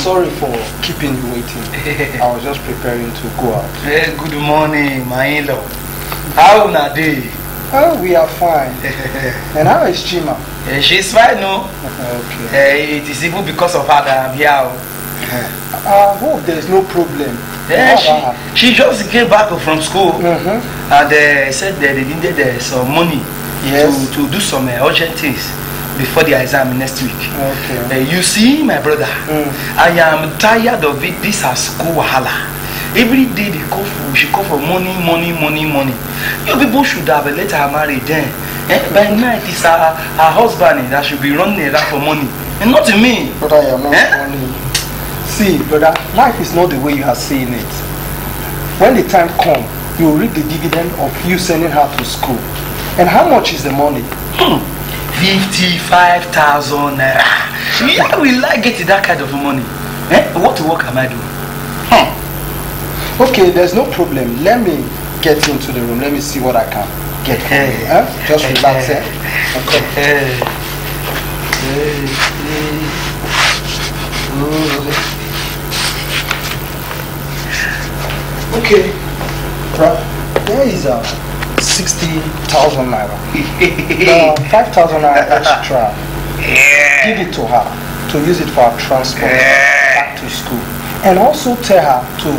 Sorry for keeping you waiting. I was just preparing to go out. Hey, good morning, my in-law. How are they? Oh, we are fine. And how is Chima? She's fine, no? Okay. It is even because of her that I'm here. I hope there's no problem. She just came back from school and said that they needed some money to do some urgent things before the exam next week. Okay. You see, my brother, I am tired of it. This is school wahala. Every day she call for money. You people should have let her marry then. By night it's her husband that should be running around for money, and not me. Brother, you are not funny. See, brother, life is not the way you are seeing it. When the time comes, you will reap the dividend of you sending her to school. And how much is the money? 55,000 naira. Yeah, will I get that kind of money? What work am I doing? Okay, there's no problem. Let me get into the room. Let me see what I can get. Just relax. Okay. Okay. There is 60,000 naira. 5,000 naira extra. Give it to her to use it for her transport back to school. And also tell her to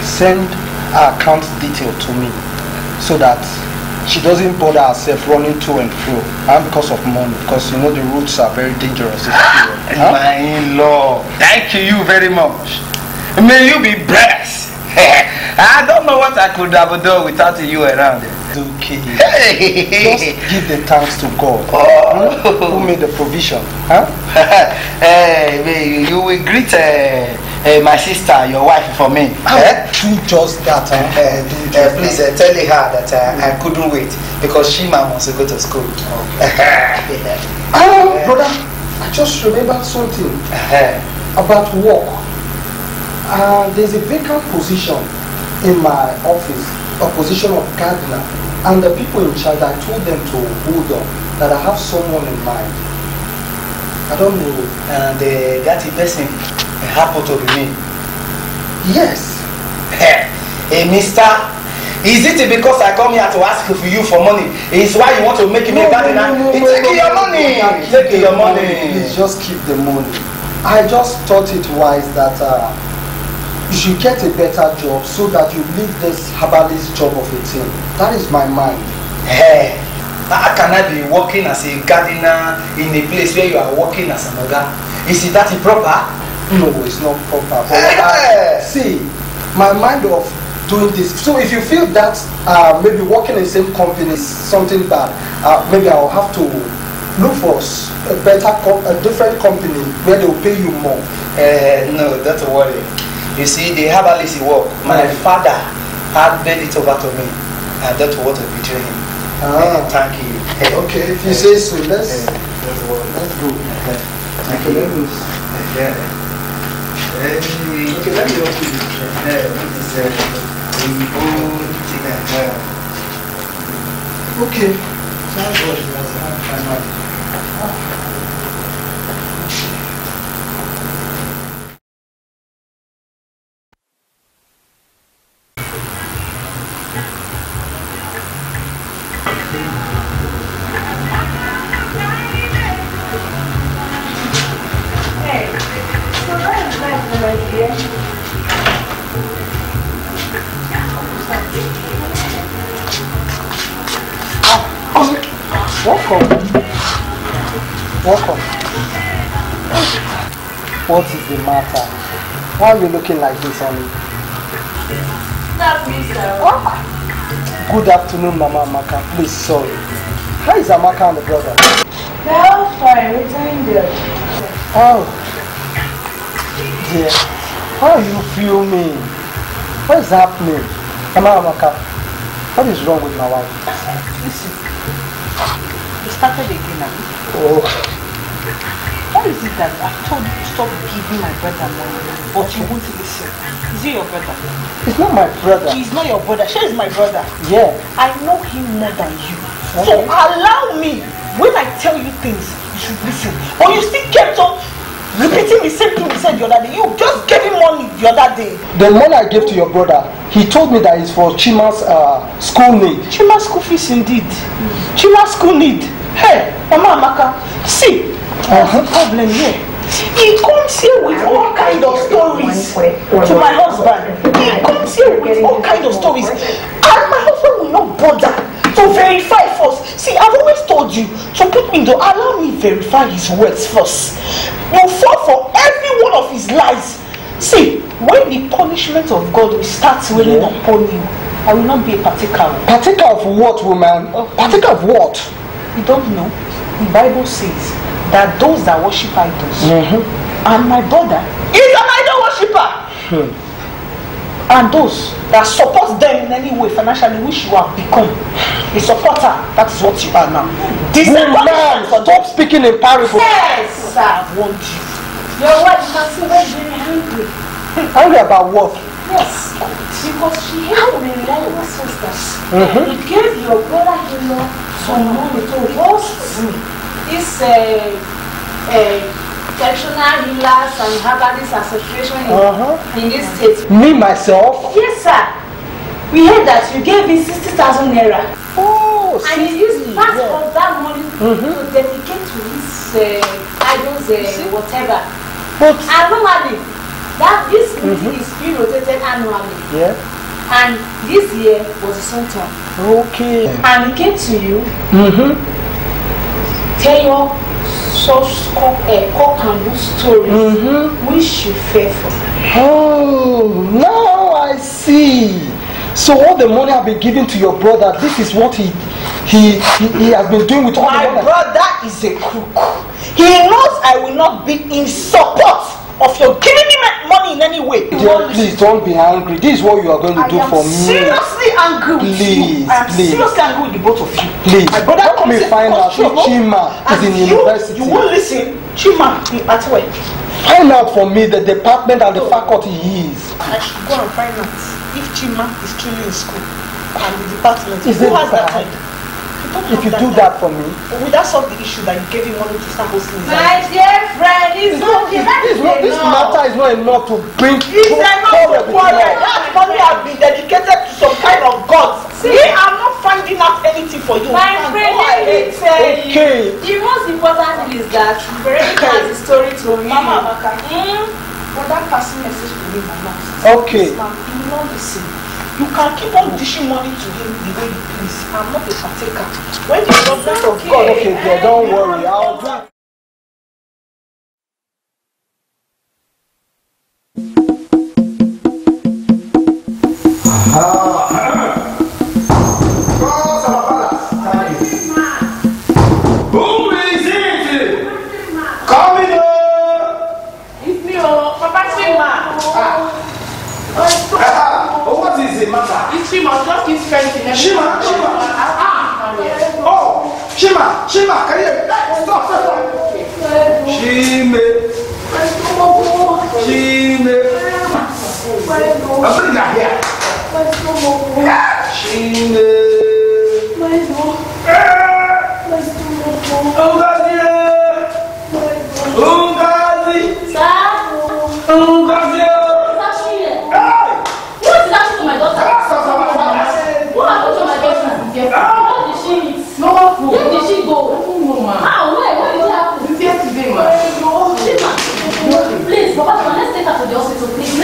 send her account detail to me so that she doesn't bother herself running to and fro. And because of money, because you know the routes are very dangerous. My in-law, thank you very much. May you be blessed. I don't know what I could have done without you around. Okay. Just give the thanks to God who made the provision. You will greet my sister, your wife, for me. Do just that. Please tell her that I couldn't wait because she wants to go to school. Brother, I just remembered something about work. There's a vacant position in my office, a position of gardener, and the people in charge, I told them to hold on, that I have someone in mind. I don't know. And that person happened to be me. Yes. Hey, mister, is it because I come here to ask you for money? Is why you want to make me a gardener? Take your money. Take your money. Please just keep the money. I just thought it wise that you should get a better job so that you leave this herbalist job of a thing. That is my mind. Hey, how can I be working as a gardener in a place where you are working as an oga? Is it that improper? No, it's not proper. But see, my mind of doing this. So if you feel that maybe working in the same company is something bad, maybe I'll have to look for a different company where they will pay you more. No, don't worry. You see, the herbalist work, my father had made it over to me. I don't want to betray him. Thank you. Okay, if you say so, let's go. Thank you. Let me help you. Okay. Welcome. Welcome. What is the matter? Why are you looking like this, honey? That's me, sir. Good afternoon, Mama Amaka. Please, sorry. How is Amaka and the brother? Well, fine. Returning there. Oh, dear. How you feel me? What is happening? Mama Amaka, what is wrong with my wife? Listen. You started again now. Oh. Why is it that I told you to stop giving my brother money, but you won't listen? Is he your brother? It's not my brother. He's not your brother. She is my brother. Yeah. I know him more than you. Okay. So allow me. When I tell you things, you should listen. But you still kept on repeating the same thing you said the other day. You just gave him money the other day. The money I gave to your brother, he told me that it's for Chima's school need. Chima's school fees indeed. Chima's school need. Hey, Mama Amaka, see, there's a problem here. He comes here with all kinds of stories to my husband. He comes here with all kinds of stories. And my husband will not bother to verify first. See, I've always told you to put me to allow me verify his words first. You fall for every one of his lies. See, when the punishment of God will start raining upon you, I will not be a partaker. Partaker of what, woman? Partaker of what? You don't know? The Bible says that those that worship idols, and my brother is an idol worshipper, and those that support them in any way financially, which you have become a supporter, that is what you are now. This woman, stop speaking in parables. Yes, I want you. Your wife can see very, very angry. Angry about what? Yes, because she had a reliable sisters. You gave your brother-in-law some money to host this traditional healers and herbalist association in this state. Me, myself? Yes, sir. We heard that you gave him 60,000 naira. Oh, and he used part of that money to dedicate to his idols, whatever. But and normally, that this meeting is being rotated annually. Yeah. And this year was the same time. Okay. And he came to you. Tell your cock and bull stories, which you fear for. Oh, now I see. So all the money I've been giving to your brother, this is what he has been doing with all the money. My brother is a crook. He knows I will not be in support of your giving me money in any way. Dear, please don't be angry. This is what you are going to do for me. Seriously angry with you. I am seriously angry with the both of you. Please, my brother help me find out if Chima is in university. You won't listen. Chima at where? Find out for me the department and the faculty he is. I should go and find out if Chima is truly in school and the department. Who has that time? If you do that for me, will that solve the issue that you gave him money to start hosting? My dear friend, it's not this matter is not enough to bring. It's enough to quarrel. That money has been dedicated to some kind of gods. See, I'm not finding out anything for you. My friend, let me tell you. Okay. The most important thing is that Veronica has a story to me. Mama Amaka. But that passing message to me, Mama. Okay. He will not listen. You can keep on dishing money to him the way you please. I'm not a partaker. When the government of God. Okay, dear, don't worry. I'll do it. Who is it? Come in. It's me, Papa Chima. What is the matter? It's Chima, just his friend. Chima. Oh, Chima, can you stop? Chime. I'm bringing her here. Chime. Please, Papa, let's take her to the hospital, please.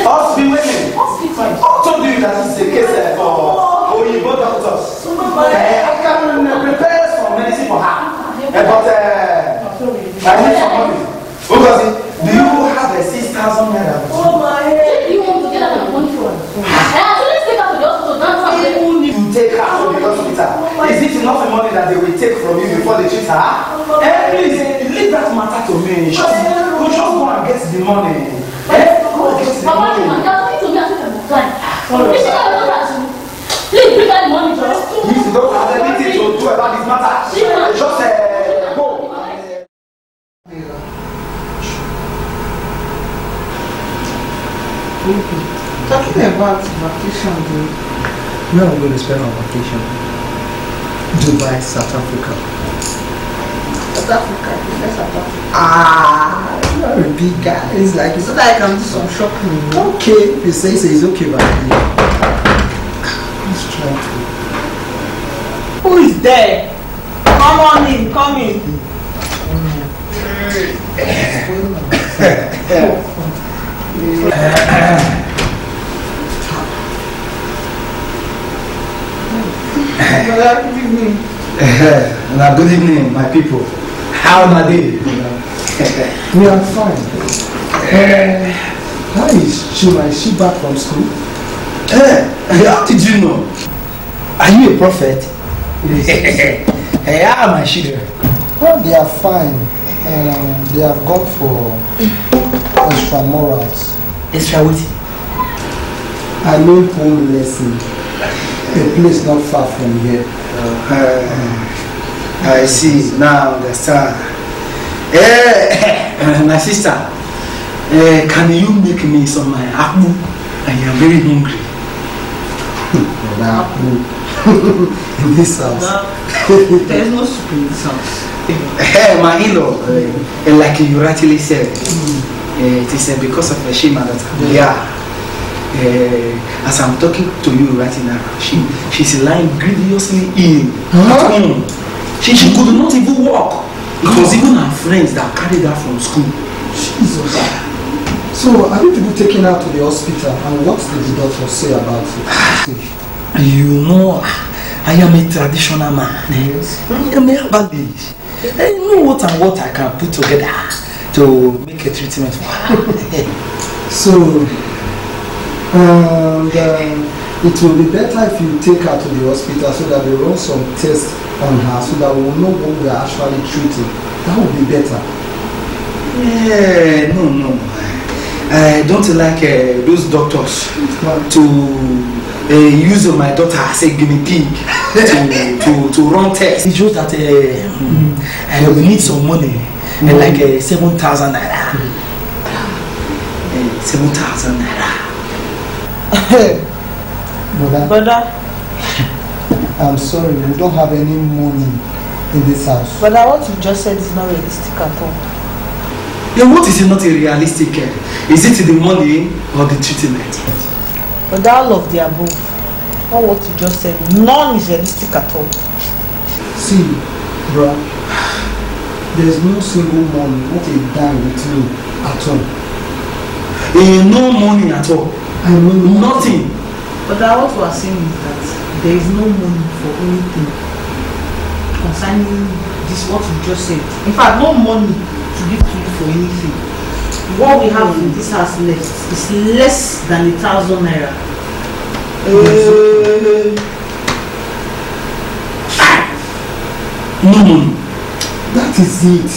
Do you have a 6,000 naira? Oh my head. You want to get out of money from? Let's take her to the hospital. Even if you take her to the hospital, is it enough money that they will take from you before they treat her? Please, leave that matter to me. Just go and get the money. Go get the money. Please bring that money, Joe. If you don't have anything to do about this matter, just go. Talking about vacation, where are we going to spend our vacation? Dubai, South Africa. South Africa, South Africa. You're a big guy. It's like So that I can do some shopping. okay. You say it's okay, but let's try to. Who is there? Come on in, come in. Now, good evening, my people. How are they? We are fine. How is Shima? Is she back from school? How did you know? Are you a prophet? How are my children? Well, they are fine. They have gone for extra morals. Extra what? I mean home lesson. A place not far from here. I see. Now I understand. My sister, can you make me some akpu? I am very hungry. In this house. There is no soup in this house. My in-law, like you rightly said, it is because of the Shima that I'm here. As I'm talking to you right now, she's lying grievously ill at home. She could not even walk. It was even her friends that carried her from school. Jesus. So, are you people taking her to the hospital? And what did the doctor say about it? You know, I am a traditional man. Yes. I am a herbalist. I know what and what I can put together to make a treatment for her. So, it will be better if you take her to the hospital so that they run some tests on her so that we will know what we are actually treating. That would be better. Yeah, no. I don't like those doctors to use my daughter as a guinea pig to run tests. It shows that we need some money, like 7,000 naira. 7,000 naira. Brother, I'm sorry, we don't have any money in this house. brother, what you just said is not realistic at all. Yeah, what is not realistic? Is it the money or the treatment? But all of the above, not what you just said, none is realistic at all. See, bruh, there's no single money, not a dime with me at all. No money at all. I mean nothing. But what we are saying is that there is no money for anything concerning this, what you just said. In fact, no money to give to you for anything. What we have in this house left is less than 1,000 naira. No money. that is it.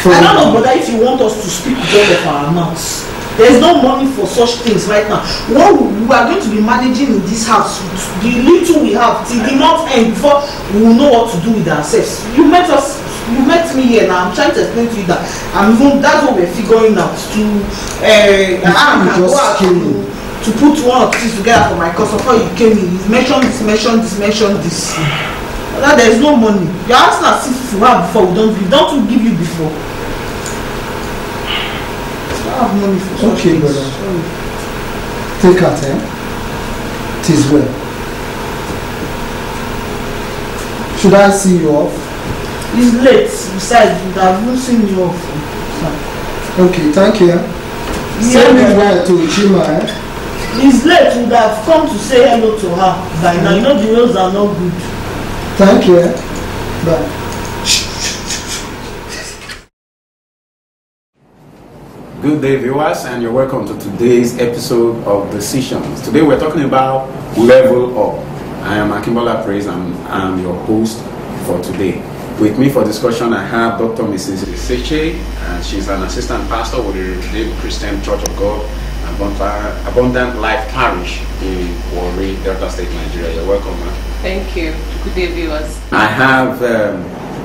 I don't know, brother, if you want us to speak out of our mouths. There is no money for such things right now. What we are going to be managing in this house, the little we have, till the month end, before we will know what to do with ourselves. You met me here now. I'm trying to explain to you that that's what we're figuring out. To put one or two things together for my course. Before you came in, you mentioned this. Now there is no money. You're asking us if we have before, we don't give you before. Have money for such Okay, things. brother. Take out, It is well. Should I see you off? It's late. Besides, I've not seen you off. Okay, thank you. Send me well to Chima, It's late. We would have come to say hello to her by now. You know the roads are not good. Thank you. Bye. Good day, viewers, and you're welcome to today's episode of Decisions. Today we're talking about level up. I am Akimbola Praise, and I'm your host for today. With me for discussion, I have Dr. Mrs. Seche, and she's an assistant pastor with the Redeemed Christian Church of God, Abundant Life Parish in Warri, Delta State, Nigeria. You're welcome, ma'am. Thank you. Good day, viewers. I have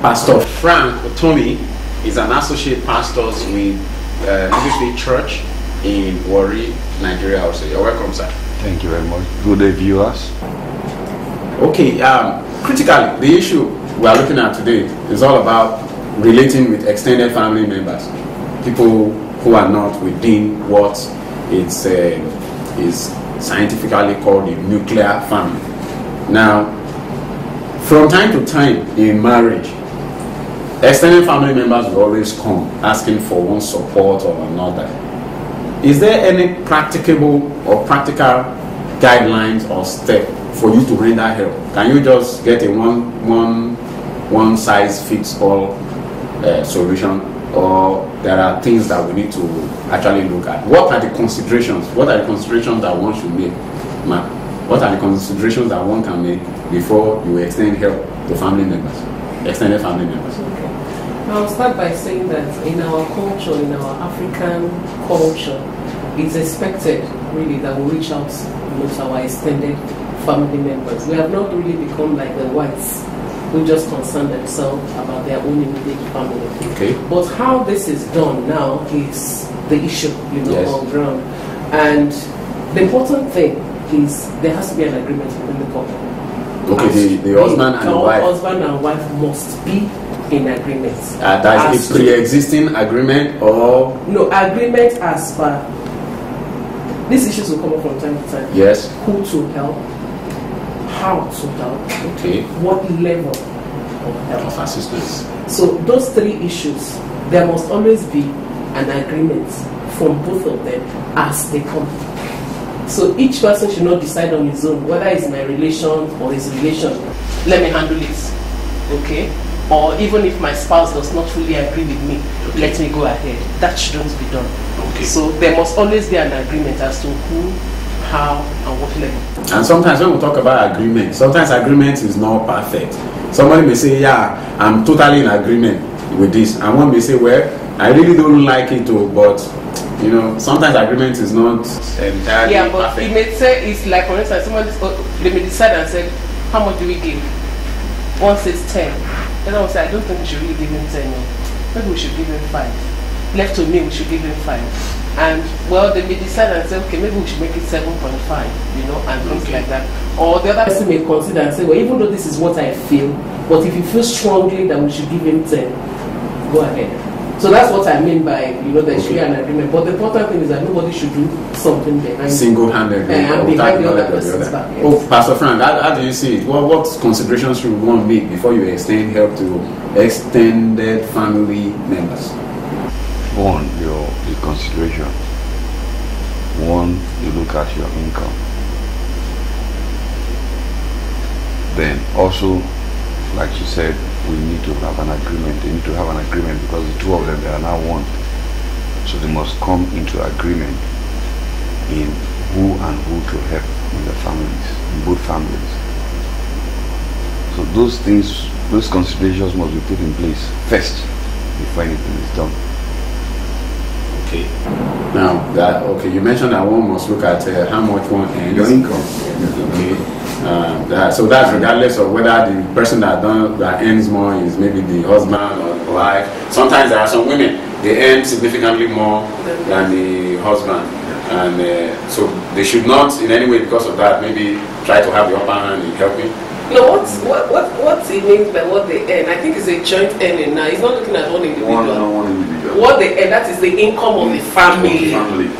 Pastor Frank Otomi. He's an associate pastor with Ministry Church in Warri, Nigeria also. You're welcome, sir. Thank you very much. Good day, viewers. Okay, critically, the issue we are looking at today is all about relating with extended family members, people who are not within what is scientifically called a nuclear family. Now, from time to time in marriage, extended family members will always come asking for one support or another. Is there any practicable or practical guidelines or step for you to render help? Can you just get a one size fits all solution, or there are things that we need to actually look at? What are the considerations? What are the considerations that one should make, ma'am? What are the considerations that one can make before you extend help to family members, extended family members? Okay. I'll start by saying that in our culture, in our African culture, it's expected really that we reach out to our extended family members. We have not really become like the whites who just concern themselves about their own immediate family. Okay. But how this is done now is the issue, yes, on ground. And the important thing is there has to be an agreement between the couple. Okay, the husband and the wife. Husband and wife must be in agreement. That is a pre-existing agreement, or no agreement as per. These issues will come up from time to time. Yes. Who to help, how to help, okay, what level of help, of assistance. So those three issues, there must always be an agreement from both of them as they come. So each person should not decide on his own whether it's my relation or his relation. Let me handle it, okay? Or even if my spouse does not fully agree with me, okay, let me go ahead. That shouldn't be done. Okay. So there must always be an agreement as to who, how, and what level. And sometimes when we talk about agreement, sometimes agreement is not perfect. Somebody may say, yeah, I'm totally in agreement with this. And one may say, well, I really don't like it too, but sometimes agreement is not entirely yeah, but perfect. You may say it's like, for instance, they may decide and say, how much do we give? One says 10. Then I will say, I don't think we should really give him 10. No. Maybe we should give him 5. Left to me, we should give him 5. And well, they may decide and say, okay, maybe we should make it 7.5, and things like that. Or the other person may consider and say, well, even though this is what I feel, but if you feel strongly that we should give him 10, go ahead. So that's what I mean by, there should be an agreement. But the important thing is that nobody should do something behind single-handedly and behind the other person's back. Yes. Oh, Pastor Frank, how do you see it? What considerations should one make before you extend help to extended family members? One, the consideration. One, you look at your income. Then also, like you said, we need to have an agreement. They need to have an agreement because the two of them, they are now one. So they must come into agreement in who to help in the families, in both families. So those things, those considerations must be put in place first before anything is done. Okay. Now, you mentioned that one must look at how much one earns. Your income. Okay. So that's regardless of whether the person that earns more is maybe the husband or the wife. Sometimes there are some women, they earn significantly more than the husband, and so they should not in any way, because of that, maybe try to have the upper hand in helping. No, what it means by what they earn, I think it's a joint earning now. He's not looking at one individual. One individual. What they earn, that is the income of the family,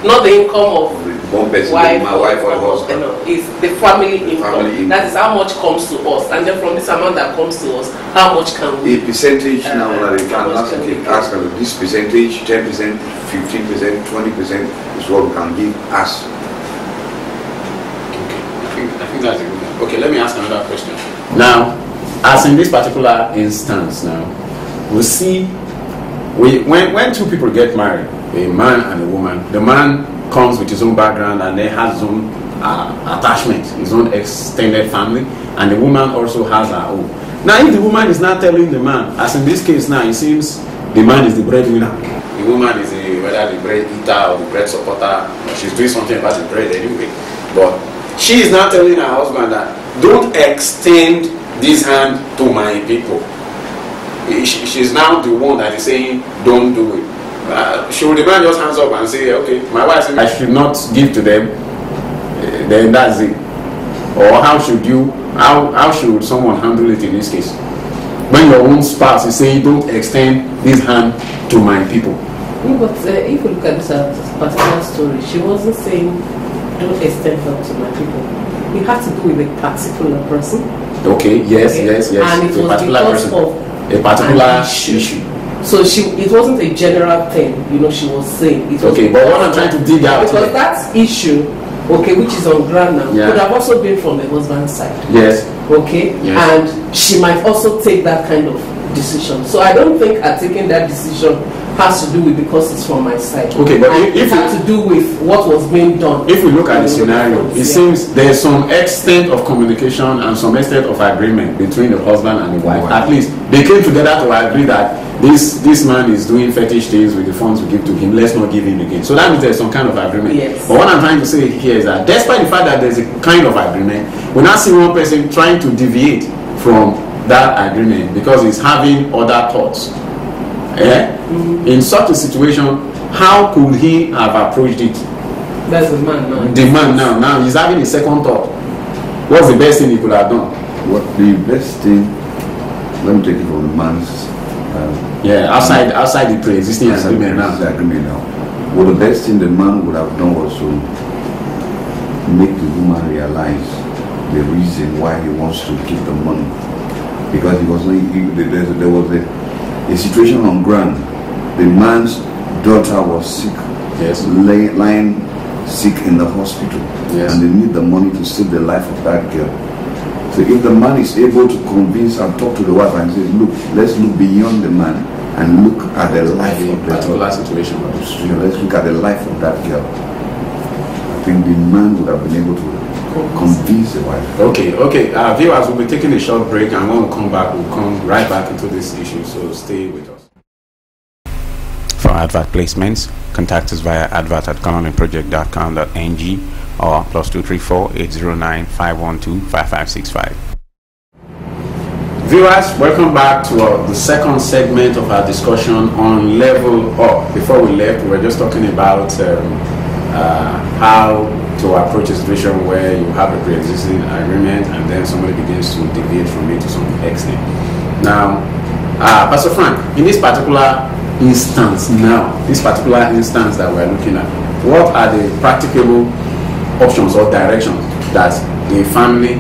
not the income of one person, wife, my wife or husband. It's the family income. That is how much comes to us, and then from this amount that comes to us, how much can we? A percentage now that they can ask this percentage, 10%, 15%, 20% is what we can give us. Okay, I think that's a good one. Okay, let me ask another question. Now, as in this particular instance now, we see when two people get married, a man and a woman. The man comes with his own background and then has his own attachment, his own extended family, and the woman also has her own. Now, if the woman is not telling the man, as in this case now, it seems the man is the breadwinner. The woman is whether the bread eater or the bread supporter, or she's doing something about the bread anyway. But she is now telling her husband that don't extend this hand to my people. She's now the one that is saying don't do it. Should the man just hands up and say, okay, my wife said I should not give to them, then that's it. Or how should someone handle it in this case? When your own spouse is saying don't extend this hand to my people. No, but if you look at this particular story, she wasn't saying don't extend help to my people. It had to do with a particular person. Okay, yes. And it was because of a particular issue. So it wasn't a general thing, she was saying. It was okay, but what I'm trying to dig out because that issue, which is on ground now, could have also been from the husband's side. Yes. Okay? Yes. And she might also take that kind of decision. So I don't think her taking that decision has to do with because it's from my side. Okay, but it had to do with what was being done. If we look at the scenario, it seems there's some extent of communication and some extent of agreement between the husband and the wife. At least they came together to agree that this man is doing fetish things with the funds we give to him. Let's not give him again. So that means there's some kind of agreement. Yes. But what I'm trying to say here is that despite the fact that there's a kind of agreement, we're not seeing one person trying to deviate from that agreement because he's having other thoughts. In such a situation, how could he have approached it? That's the man now. The man now he's having a second thought. What's the best thing he could have done? What the best thing? Let me take it from the man's. Outside the pre-existing agreement now. Well, the best thing the man would have done was to make the woman realize the reason why he wants to keep the money, because there was a situation on ground. The man's daughter was sick, lying sick in the hospital, and they need the money to save the life of that girl. So if the man is able to convince and talk to the wife and say, look, let's look beyond the man and look at the life of the particular situation. Let's look at the life of that girl. I think the man would have been able to convince the wife. Okay. Viewers, will be taking a short break, and when we come back, we'll come right back into this issue. So stay with us. For advert placements, contact us via advert@colonelproject.com.ng or +234 809 512 5565. Viewers, welcome back to the second segment of our discussion on Level Up. Before we left, we were just talking about how to approach a situation where you have a pre-existing agreement and then somebody begins to deviate from it to some extent. Now, Pastor Frank, in this particular instance that we're looking at, what are the practicable options or directions that the family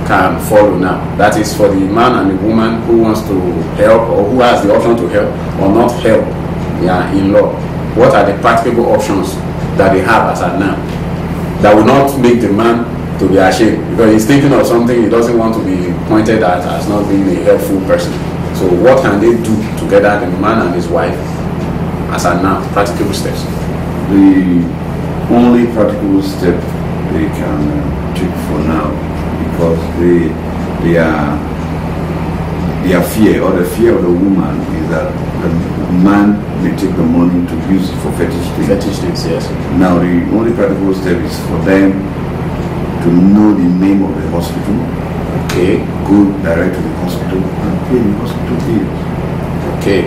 can follow now? That is for the man and the woman who wants to help or who has the option to help or not help in law. What are the practicable options that they have as at now that will not make the man to be ashamed because he's thinking of something he doesn't want to be pointed at as not being a helpful person? So what can they do together, the man and his wife, as at now, practicable steps? The only practical step they can take for now, because their fear or the fear of the woman is that the man may take the money to use it for fetish things. Fetish things, yes. Now the only practical step is for them to know the name of the hospital. Okay. Go direct to the hospital and pay the hospital bills. Okay.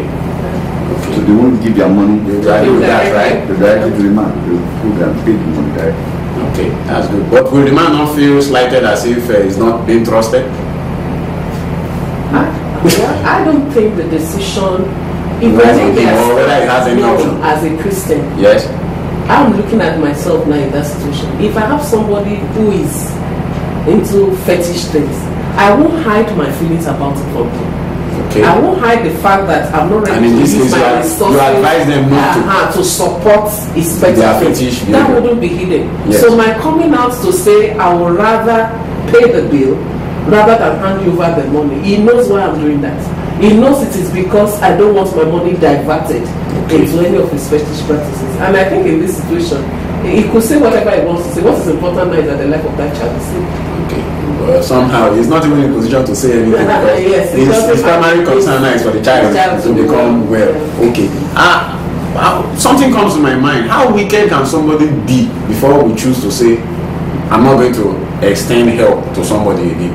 So they won't give their money. They do that, right? They directly to the man. They will put and pay the money directly. Okay, that's good. But will the man not feel slighted as if he's not being trusted? I don't think the decision, whether he has any option. As a Christian, yes, I'm looking at myself now in that situation. If I have somebody who is into fetish things, I won't hide my feelings about it from him. Okay. I won't hide the fact that I'm not ready to use my resources. You advise them not to support his fetish. That wouldn't be hidden. Yes. So my coming out to say I would rather pay the bill rather than hand you over the money. He knows why I'm doing that. He knows it is because I don't want my money diverted into any of his fetish practices. And I think in this situation, he could say whatever he wants to say. What is important now is that the life of that child is safe. Okay. Well, somehow he's not even in a position to say anything because Yes, his primary concern now is for the child to become well. Okay. Something comes to my mind. How wicked can somebody be before we choose to say, I'm not going to extend help to somebody again?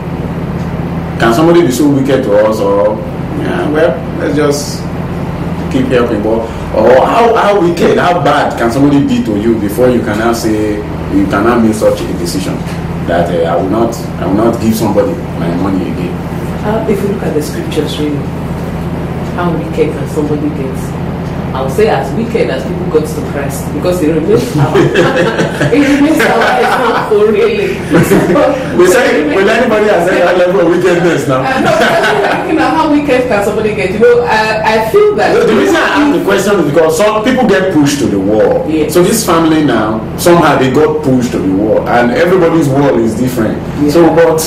Can somebody be so wicked to us, or well, let's just keep helping? Or how wicked, how bad can somebody be to you before you can now say, you can now make such a decision that I will not give somebody my money again? If you look at the scriptures, really, how wicked can somebody get? I would say as wicked as people got to Christ, because it remains our example, really. Will anybody has that level of wickedness now? No, how wicked can somebody get? I feel that the reason I ask the question is because some people get pushed to the wall. Yes. So this family now, somehow they got pushed to the wall, and everybody's wall is different. Yeah. So, but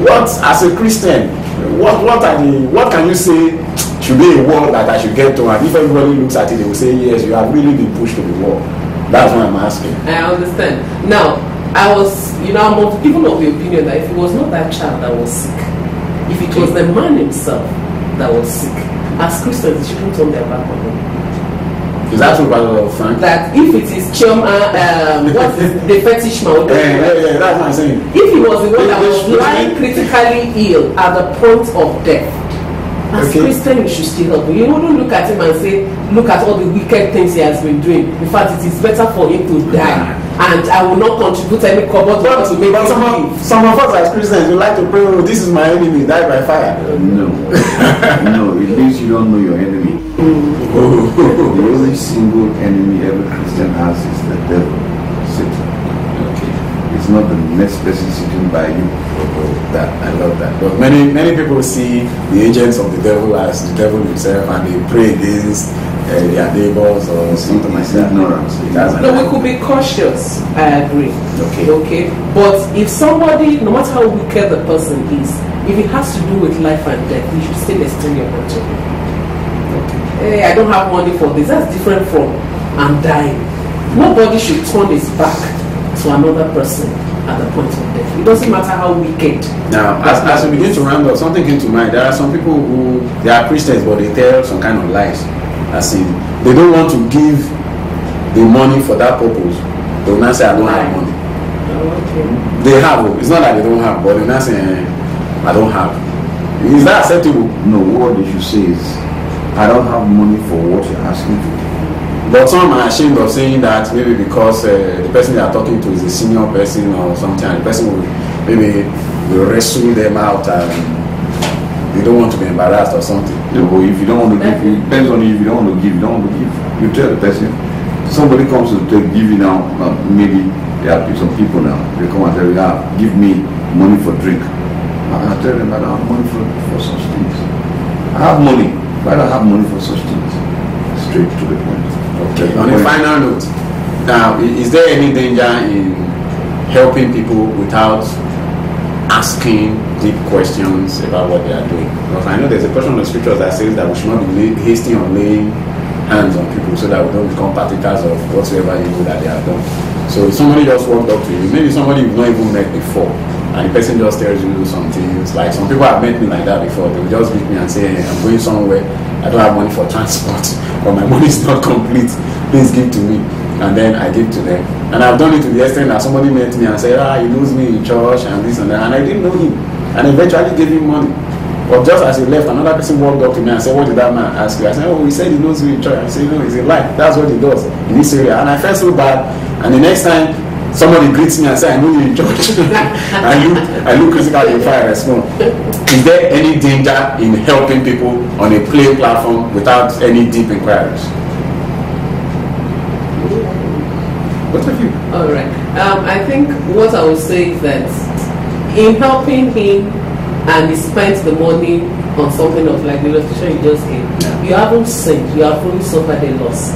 what as a Christian, what can you say should be a wall that I should get to? And if everybody looks at it, they will say, yes, you have really been pushed to the wall. That's what I'm asking. I understand. Now, I'm even of the opinion that if it was not that child that was sick, if it was the man himself that was sick, as Christians, they shouldn't turn their back on him. Is that true, Brother Frank? That if it is what is the fetish man? Yeah, that's what I'm saying. If he was the one that was lying critically ill at the point of death, as Christian, you should still help him. You wouldn't look at him and say, look at all the wicked things he has been doing. In fact, it is better for him to die. And I will not contribute any cover to make him live. Some of us as Christians, we like to pray, oh, this is my enemy, die by fire. No. No, it means you don't know your enemy. The only single enemy every Christian has is the devil, Satan. It's not the next person sitting by you. I love that. But many people see the agents of the devil as the devil himself, and they pray against their neighbors or something like that. No, we could be cautious. I agree. Okay. But if somebody, no matter how wicked the person is, if it has to do with life and death, you should still extend your hand to him. Hey, I don't have money for this. That's different from I'm dying. Nobody should turn his back to another person at the point of death. It doesn't matter how wicked. Now, as we begin to round up, something came to mind. There are some people who, they are Christians, but they tell some kind of lies. As in, they don't want to give the money for that purpose. They will not say, I don't have money. Okay. They have. It's not that they don't have, but they will not say, I don't have. Is that acceptable? No, what they should say is, I don't have money for what you're asking for. But some are ashamed of saying that maybe because the person they are talking to is a senior person or something, and the person will wrestle them out and they don't want to be embarrassed or something. No, but if you don't want to give, it depends on you. If you don't want to give, you don't want to give. You tell the person. Somebody comes to give you now, maybe there are some people now, they come and tell you, give me money for drink. I tell them, I don't have money for such things. I have money, but I don't have money for such things. Straight to the point. Okay. On a final note, now, is there any danger in helping people without asking deep questions about what they are doing? Because I know there's a portion of the scriptures that says that we should not be hasty on laying hands on people so that we don't become partakers of whatsoever evil that they have done. So if somebody just walked up to you, maybe somebody you've not even met before, and the person just tells you some things, like some people have met me like that before. They will just meet me and say, hey, I'm going somewhere, I don't have money for transport, but my money is not complete, please give to me. And then I give to them. And I've done it to the extent that somebody met me and said, he knows me in church and this and that, and I didn't know him, and eventually gave him money. But just as he left, another person walked up to me and said, what did that man ask you? I said, he said he knows me in church. I said, no, it's a lie. That's what he does in this area. And I felt so bad. And the next time somebody greets me and says, I know you in church, I look critically before I respond. Is there any danger in helping people on a play platform without any deep inquiries? What of you? All right. I think what I would say is that in helping him, and he spent the money on something of like the illustration you just gave, you haven't sinned, you have only suffered a loss.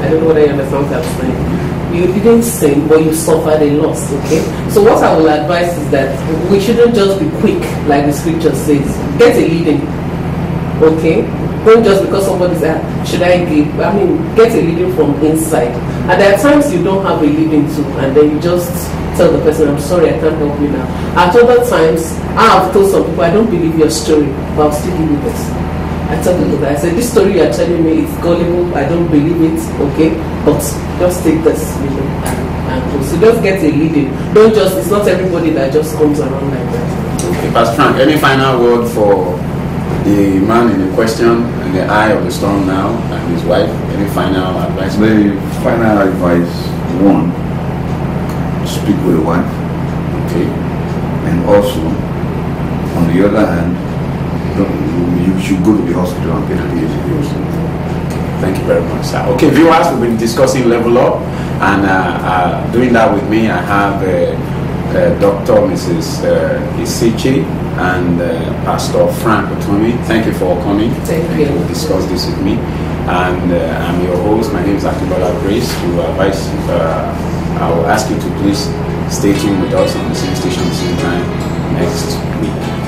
I don't know whether you understand what I'm saying. You didn't sin, but you suffered a loss, okay? So what I will advise is that we shouldn't just be quick, like the scripture says. Get a leading. Okay? Don't just because somebody's like, should I give? I mean, get a leading from inside. And there are times you don't have a leading to, and then you just tell the person, I'm sorry, I can't help you now. At other times, I have told some people, I don't believe your story, but I'll still give you this. I tell people that, I said, this story you're telling me, it's gullible, I don't believe it, okay? But just take this, you know, and close. So just get a leading. Don't just, it's not everybody that just comes around like that. Okay, Pastor Frank, any final word for the man in the question, in the eye of the storm now, and his wife? Any final advice? The final advice, one, speak with the wife. Okay. And also, on the other hand, you should go to the hospital and get a PhD. Thank you very much, sir. Okay, viewers, we've been discussing Level Up, and doing that with me, I have Dr. Mrs. Isichi and Pastor Frank Otomi. Thank you for coming. Thank you. To discuss this with me. And I'm your host. My name is Akibola Grace. I will ask you to please stay tuned with us on the same station, same time next week.